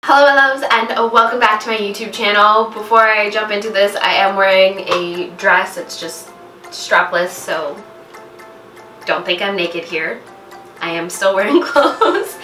Hello my loves and welcome back to my YouTube channel. Before I jump into this, I am wearing a dress. It's just strapless, so don't think I'm naked here. I am still wearing clothes.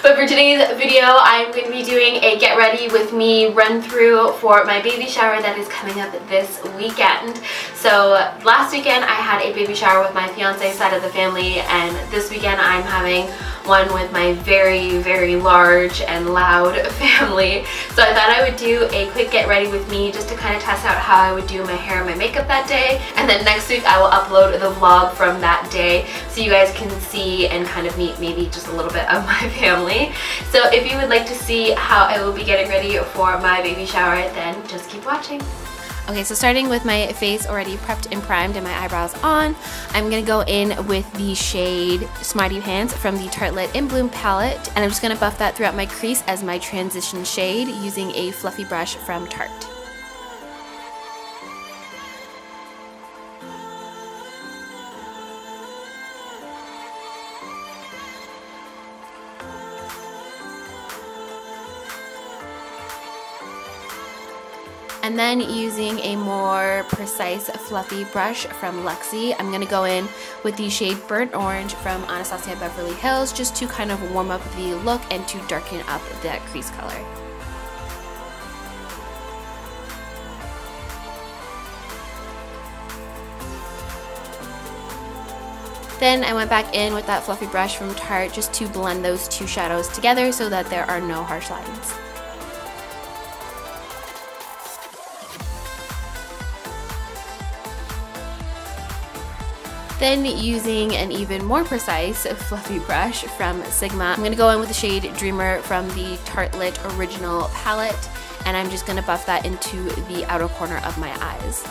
But for today's video, I'm going to be doing a get ready with me run through for my baby shower that is coming up this weekend. So last weekend I had a baby shower with my fiance side of the family, and this weekend I'm having one with my very large and loud family. So I thought I would do a quick get ready with me just to kind of test out how I would do my hair and my makeup that day, and then next week I will upload the vlog from that day so you guys can see and kind of meet maybe just a little bit of my family. So if you would like to see how I will be getting ready for my baby shower, then just keep watching. Okay, so starting with my face already prepped and primed and my eyebrows on, I'm going to go in with the shade Smarty Pants from the Tartelette in Bloom palette, and I'm just going to buff that throughout my crease as my transition shade using a fluffy brush from Tarte. And then using a more precise fluffy brush from Luxie, I'm going to go in with the shade Burnt Orange from Anastasia Beverly Hills just to kind of warm up the look and to darken up that crease color. Then I went back in with that fluffy brush from Tarte just to blend those two shadows together so that there are no harsh lines. Then using an even more precise fluffy brush from Sigma, I'm going to go in with the shade Dreamer from the Tartelette Original palette, and I'm just going to buff that into the outer corner of my eyes.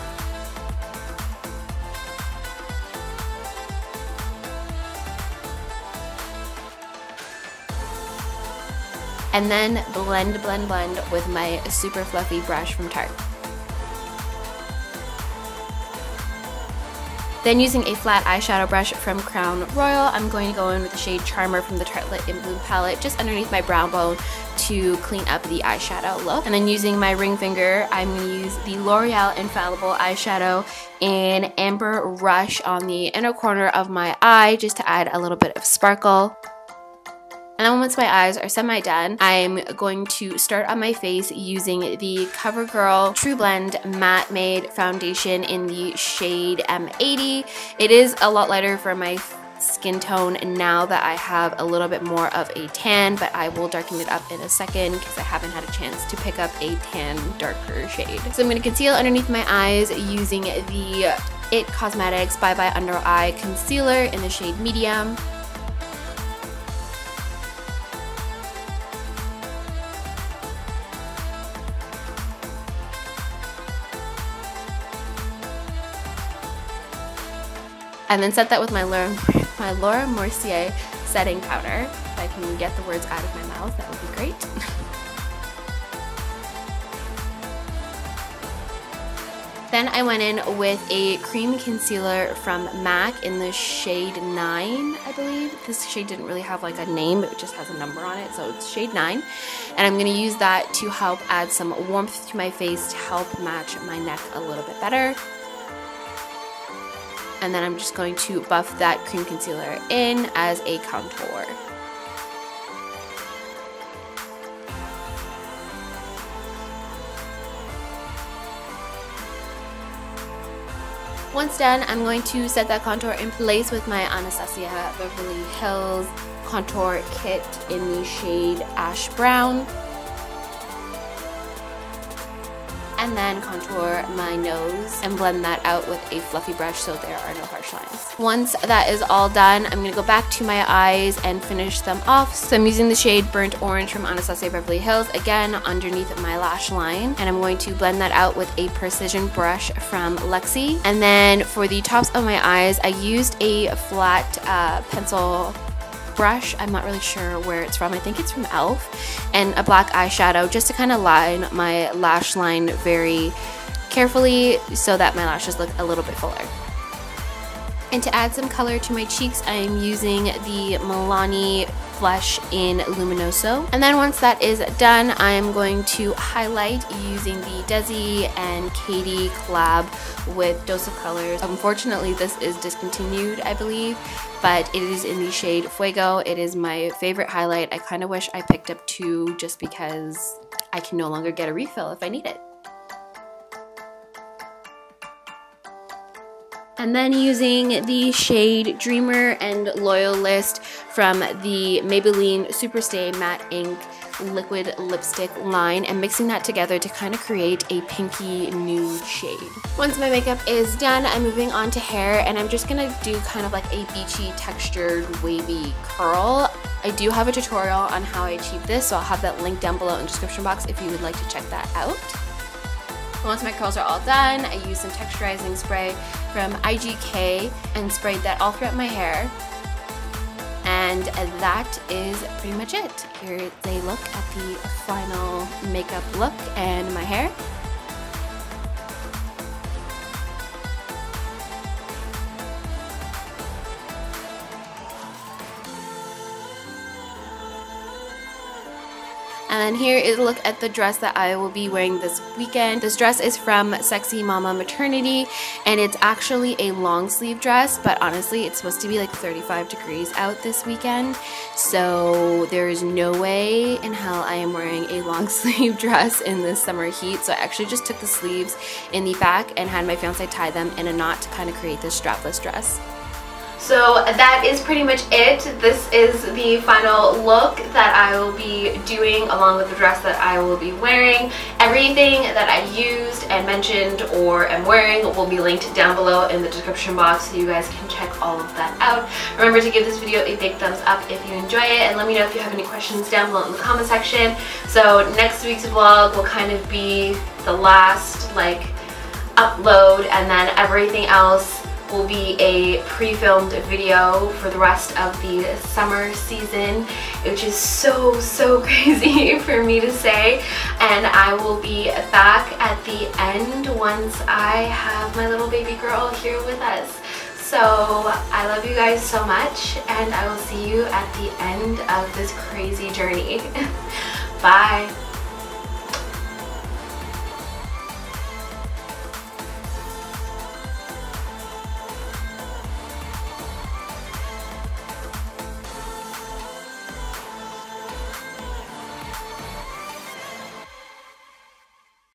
And then blend with my super fluffy brush from Tarte. Then using a flat eyeshadow brush from Crown Royal, I'm going to go in with the shade Charmer from the Tartelette in Bloom palette just underneath my brow bone to clean up the eyeshadow look. And then using my ring finger, I'm going to use the L'Oreal Infallible eyeshadow in Amber Rush on the inner corner of my eye just to add a little bit of sparkle. And then once my eyes are semi-done, I'm going to start on my face using the CoverGirl True Blend Matte Made Foundation in the shade M80. It is a lot lighter for my skin tone now that I have a little bit more of a tan, but I will darken it up in a second because I haven't had a chance to pick up a tan darker shade. So I'm going to conceal underneath my eyes using the IT Cosmetics Bye Bye Under Eye Concealer in the shade Medium. And then set that with my Laura Mercier setting powder. If I can get the words out of my mouth, that would be great. Then I went in with a cream concealer from MAC in the shade 9, I believe. This shade didn't really have like a name, it just has a number on it, so it's shade 9. And I'm going to use that to help add some warmth to my face to help match my neck a little bit better. And then I'm just going to buff that cream concealer in as a contour. Once done, I'm going to set that contour in place with my Anastasia Beverly Hills contour kit in the shade Ash Brown. And then contour my nose and blend that out with a fluffy brush so there are no harsh lines. Once that is all done, I'm going to go back to my eyes and finish them off. So I'm using the shade Burnt Orange from Anastasia Beverly Hills, again underneath my lash line. And I'm going to blend that out with a precision brush from Luxie. And then for the tops of my eyes, I used a flat pencil brush. I'm not really sure where it's from. I think it's from e.l.f. and a black eyeshadow just to kind of line my lash line very carefully so that my lashes look a little bit fuller. And to add some color to my cheeks, I am using the Milani Flush in Luminoso. And then once that is done, I am going to highlight using the Desi and Katie collab with Dose of Colors. Unfortunately, this is discontinued, I believe, but it is in the shade Fuego. It is my favorite highlight. I kind of wish I picked up two just because I can no longer get a refill if I need it. And then using the shade Dreamer and Loyalist from the Maybelline Superstay Matte Ink liquid lipstick line and mixing that together to kind of create a pinky nude shade. Once my makeup is done, I'm moving on to hair, and I'm just gonna do kind of like a beachy textured wavy curl. I do have a tutorial on how I achieve this, so I'll have that link down below in the description box if you would like to check that out. Once my curls are all done, I used some texturizing spray from IGK and sprayed that all throughout my hair. And that is pretty much it. Here's a look at the final makeup look and my hair. And then here is a look at the dress that I will be wearing this weekend. This dress is from Sexy Mama Maternity, and it's actually a long sleeve dress, but honestly it's supposed to be like 35 degrees out this weekend, so there is no way in hell I am wearing a long sleeve dress in this summer heat. So I actually just took the sleeves in the back and had my fiance tie them in a knot to kind of create this strapless dress. So that is pretty much it. This is the final look that I will be doing along with the dress that I will be wearing. Everything that I used and mentioned or am wearing will be linked down below in the description box, so you guys can check all of that out. Remember to give this video a big thumbs up if you enjoy it, and let me know if you have any questions down below in the comment section. So next week's vlog will kind of be the last like upload, and then everything else will be a pre-filmed video for the rest of the summer season, which is so crazy for me to say. And I will be back at the end once I have my little baby girl here with us. So I love you guys so much, and I will see you at the end of this crazy journey. Bye.